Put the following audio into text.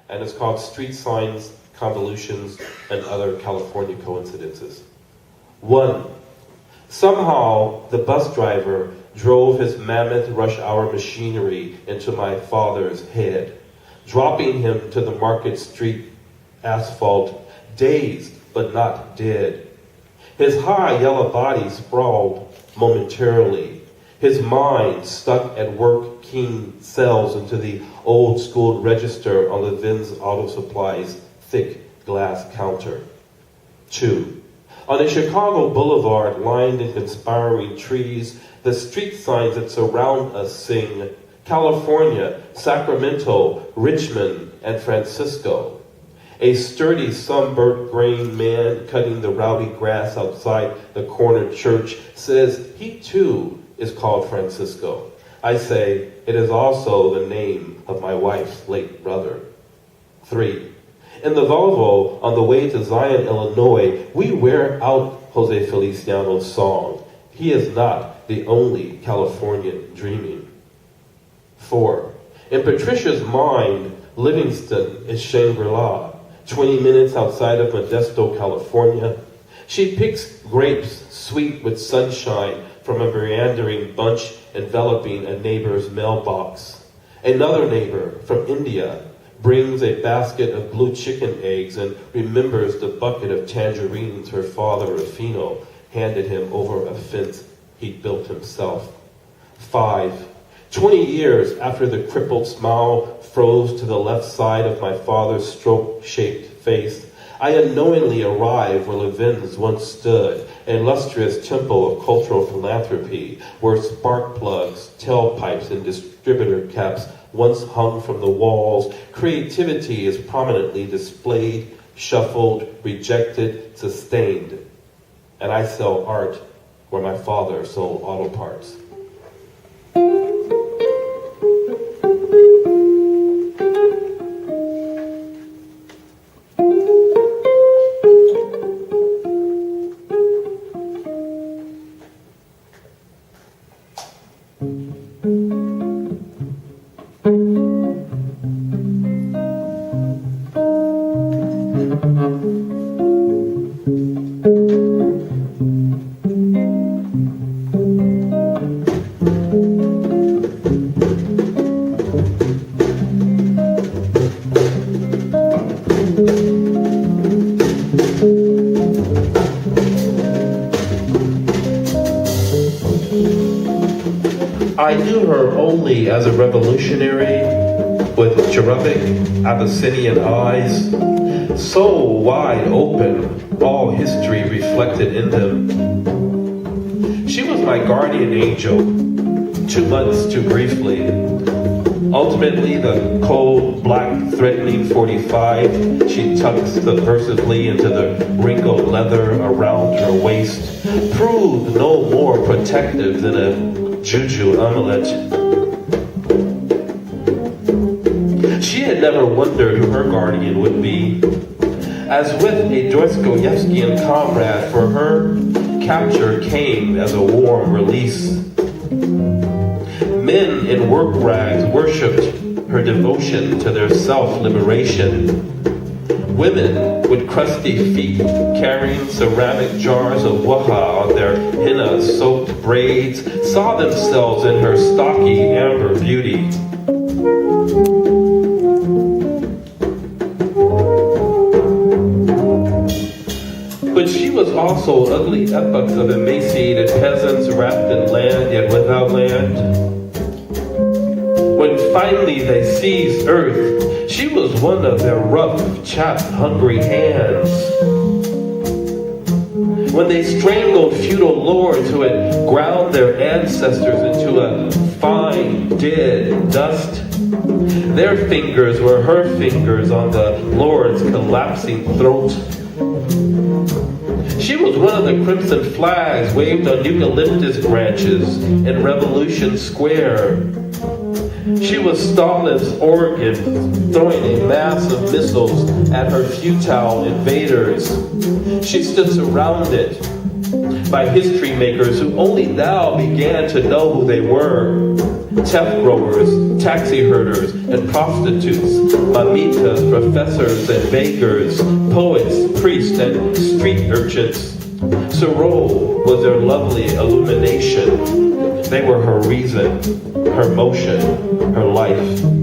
and it's called Street Signs, Convolutions, and Other California Coincidences. 1. Somehow, the bus driver drove his mammoth rush hour machinery into my father's head, dropping him to the Market Street asphalt, dazed but not dead. His high yellow body sprawled momentarily, his mind stuck at work keying cells into the old-school register on the Vin's Auto Supply's thick glass counter. 2. On a Chicago boulevard lined in conspiring trees, the street signs that surround us sing California, Sacramento, Richmond, and Francisco. A sturdy, sunburnt grain man cutting the rowdy grass outside the corner church says he too is called Francisco. I say it is also the name of my wife's late brother. 3. In the Volvo on the way to Zion, Illinois, we wear out Jose Feliciano's song. He is not the only Californian dreaming. 4. In Patricia's mind, Livingston is Shangri-La, 20 minutes outside of Modesto, California. She picks grapes sweet with sunshine from a meandering bunch enveloping a neighbor's mailbox. Another neighbor from India brings a basket of blue chicken eggs and remembers the bucket of tangerines her father, Rufino, handed him over a fence he'd built himself. 5. 20 years after the crippled smile froze to the left side of my father's stroke-shaped face, I unknowingly arrive where Levin's once stood, an illustrious temple of cultural philanthropy, where spark plugs, tailpipes, and distributor caps once hung from the walls. Creativity is prominently displayed, shuffled, rejected, sustained. And I sell art where my father sold auto parts. I knew her only as a revolutionary with cherubic Abyssinian eyes, so wide open, all history reflected in them. She was my guardian angel, 2 months too briefly. Ultimately, the cold, black, threatening 45 she tucked subversively into the wrinkled leather around her waist proved no more protective than a juju amulet. She had never wondered who her guardian would be. As with a Dostoevskian comrade, for her, capture came as a warm release. Men in work rags worshipped her devotion to their self-liberation. Women with crusty feet carrying ceramic jars of waha on their henna-soaked braids saw themselves in her stocky amber beauty. But she was also ugly epochs of emaciated peasants wrapped in land yet without land. When finally they seized earth, she was one of their rough, chapped, hungry hands. When they strangled feudal lords who had ground their ancestors into a fine, dead dust, their fingers were her fingers on the lord's collapsing throat. She was one of the crimson flags waved on eucalyptus branches in Revolution Square. She was Stalin's organ, throwing a mass of missiles at her futile invaders. She stood surrounded, by history makers who only now began to know who they were. Teff growers, taxi herders, and prostitutes, mamitas, professors, and bakers, poets, priests, and street urchins. Sorrow was their lovely illumination. They were her reason, her motion, her life.